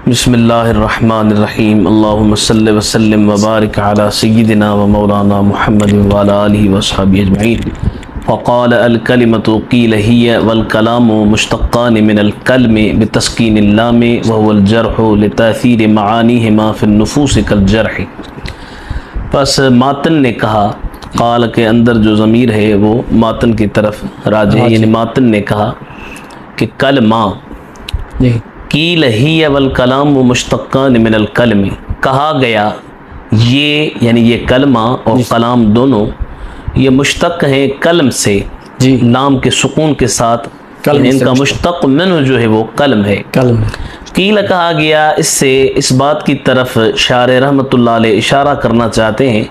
بسم اللہ الرحمن الرحیم اللہم صلی وسلم وبارک علی سیدنا و مولانا محمد وعلی آلہ وصحبہ اجمعین. وقال الکلمۃ قیل ہی والکلام مشتقان من الکلم بتسکین اللام وهو الجرح لتاثیر معانیہما فی النفوس کالجرح. پس ماتن نے کہا، قال کے اندر جو ضمیر ہے وہ ماتن کی طرف راجع ہے، یعنی ماتن نے کہا کہ کلمہ قیل ہی والکلام مشتقان من الکلم، کہا گیا یہ یعنی یہ کلمہ اور کلام دونوں یہ مشتق ہیں کلم سے، لام کے سکون کے ساتھ، یعنی ان کا مشتق منہ جو ہے وہ کلم ہے. قیل کہا گیا، اس سے اس بات کی طرف شارح رحمۃ اللہ علیہ اشارہ کرنا چاہتے ہیں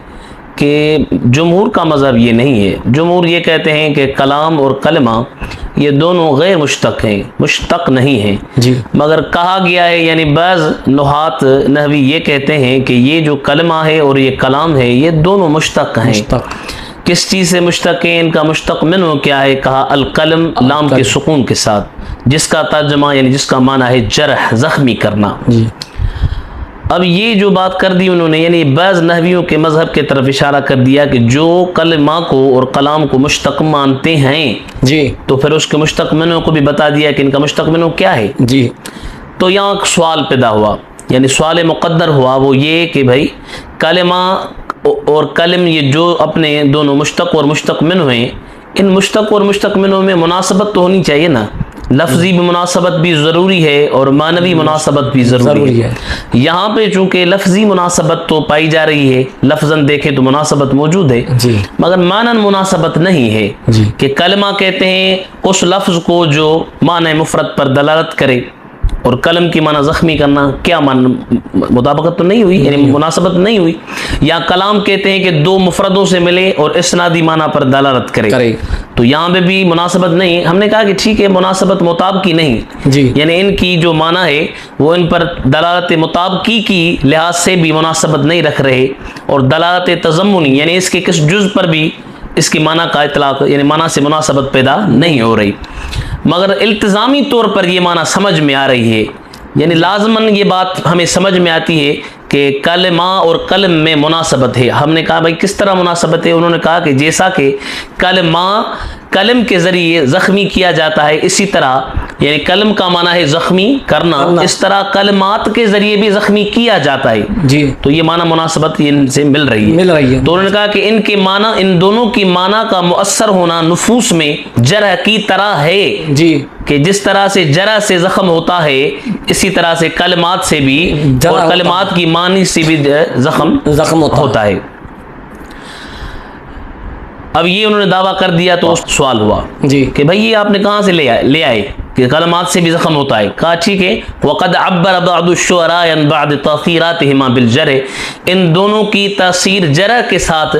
کہ جمہور کا مذہب یہ نہیں ہے. جمہور یہ کہتے ہیں کہ کلام اور کلمہ یہ دونوں غیر مشتق ہیں، مشتق نہیں ہیں. مگر کہا گیا ہے، یعنی بعض نحات نحوی یہ کہتے ہیں کہ یہ جو کلمہ ہے اور یہ کلام ہے یہ دونوں مشتق ہیں. کس چیز سے مشتق ہیں؟ ان کا مشتق منہ کیا ہے؟ کہا القلم، لام کے سکون کے ساتھ، جس کا ترجمہ یعنی جس کا معنی ہے جرح، زخمی کرنا. اب یہ جو بات کر دی انہوں نے، یعنی بعض نحویوں کے مذہب کے طرف اشارہ کر دیا کہ جو کلمہ کو اور کلام کو مشتق مانتے ہیں تو پھر اس کے مشتق منہ کو بھی بتا دیا کہ ان کا مشتق منہ کیا ہے. تو یہاں ایک سوال پیدا ہوا، یعنی سوال مقدر ہوا، وہ یہ کہ بھائی کلمہ اور کلم یہ جو اپنے دونوں مشتق اور مشتق منہ ہیں، ان مشتق اور مشتق منہ میں مناسبت تو ہونی چاہیے نا. لفظی بھی مناسبت بھی ضروری ہے اور معنوی مناسبت بھی ضروری ہے. یہاں پہ چونکہ لفظی مناسبت تو پائی جا رہی ہے، لفظاً دیکھیں تو مناسبت موجود ہے، مگر معنن مناسبت نہیں ہے. کہ کلمہ کہتے ہیں اس لفظ کو جو معنی مفرد پر دلالت کرے، اور قلم کی معنی زخمی کرنا، کیا معنی مطابقت تو نہیں ہوئی، یعنی مناسبت نہیں ہوئی. یا کلام کہتے ہیں کہ دو مفردوں سے ملے اور اسنادی معنی پر دلالت کرے، تو یہاں پہ بھی مناسبت نہیں. ہم نے کہا کہ ٹھیک ہے، مناسبت مطابقی نہیں، یعنی ان کی جو معنی ہے وہ ان پر دلالت مطابقی کی لحاظ سے بھی مناسبت نہیں رکھ رہے، اور دلالت تضمنی یعنی اس کے کس جز پر بھی اس کی معنی کا اطلاق یعنی معنی سے مناسبت پیدا نہیں ہو رہی. مگر التزامی طور پر یہ معنی سمجھ میں آ رہی ہے، یعنی لازماً یہ بات ہمیں سمجھ میں آتی ہے کہ کلمہ اور قلم میں مناسبت ہے. ہم نے کہا بھائی کس طرح مناسبت ہے؟ انہوں نے کہا کہ جیسا کہ کلمہ قلم کے ذریعے زخمی کیا جاتا ہے، اسی طرح یعنی قلم کا معنی ہے زخمی کرنا، اس طرح کلمات کے ذریعے بھی زخمی کیا جاتا ہے. تو یہ معنی مناسبت ان سے مل رہی ہے. تو انہوں نے کہا کہ ان کے معنی، ان دونوں کی معنی کا مؤثر ہونا نفوس میں جرح کی طرح ہے، کہ جس طرح سے جرح سے زخم ہوتا ہے اسی طرح سے کلمات سے بھی اور کلمات کی معنی سے بھی زخم ہوتا ہے. اب یہ انہوں نے دعویٰ کر دیا تو سوال ہوا کہ بھائی یہ آپ نے کہاں سے لے آئے کہ کلمات سے بھی زخم ہوتا ہے؟ کہا ٹھیک ہے، وقد عبر بعض الشعراء عن بعض تاثیراتهما بالجرح، ان دونوں کی تاثیر جرح کے ساتھ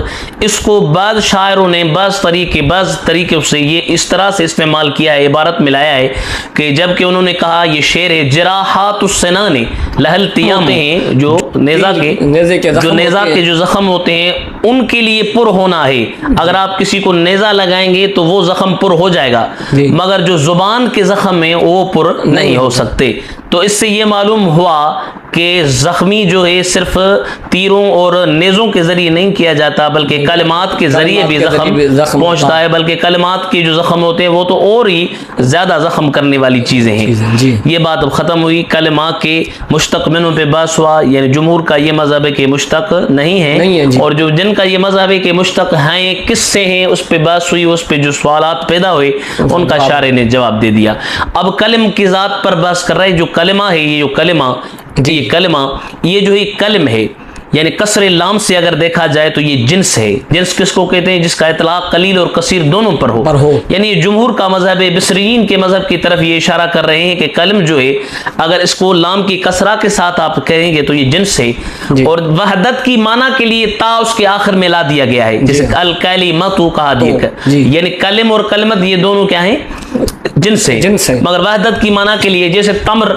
اس کو بعض شاعروں نے بعض طریقے سے یہ اس طرح سے استعمال کیا ہے، عبارت میں لایا ہے کہ جب کہ انہوں نے کہا یہ شعر ہے، جراحات السنان لہلتیام ہیں، جو نیزہ کے جو زخم ہوتے ہیں ان کے لیے پر ہونا ہے. اگر آپ کسی کو نیزہ لگائیں گے تو وہ زخم پر ہو جائے گا، مگر جو زبان کے زخم میں وہ پر نہیں ہو سکتے. تو اس سے یہ معلوم ہوا کہ زخمی جو ہے صرف تیروں اور نیزوں کے ذریعے نہیں کیا جاتا، بلکہ کلمات کے ذریعے بھی زخم پہنچتا ہے، بلکہ کلمات کے جو زخم ہوتے ہیں وہ تو اور ہی زیادہ زخم کرنے والی چیزیں ہیں. یہ بات اب ختم ہوئی. کلمہ کے مشتق منہ پہ بحث ہوا، یعنی جمہور کا یہ مذہب ہے کہ مشتق نہیں ہے، اور جو جن کا یہ مذہب ہے کہ مشتق ہیں کس سے ہیں اس پہ بحث ہوئی، اس پہ جو سوالات پیدا ہوئے ان کا شارح نے جواب دے دیا. اب کلم کی ذات پر بحث کر رہے، جو کلمہ ہے، یہ جو کلمہ یہ جو ہی کلم ہے، یعنی کسر لام سے اگر دیکھا جائے تو یہ جنس ہے. جنس کس کو کہتے ہیں؟ جس کا اطلاق قلیل اور کثیر دونوں پر ہو. یعنی جمہور کا مذہب ہے، بصریین کے مذہب کی طرف یہ اشارہ کر رہے ہیں کہ کلم جو ہے اگر اس کو لام کی کسرہ کے ساتھ آپ کہیں گے تو یہ جنس ہے. اور وحدت کی معنی کے لیے تا اس کے آخر میں لا دیا گیا ہے، جیسے الکلمۃ کہا دیا، یعنی کلم اور کلمت یہ دونوں کیا ہیں؟ جنس ہے. مگر وحدت کی معنی کے لیے جیسے تمر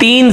3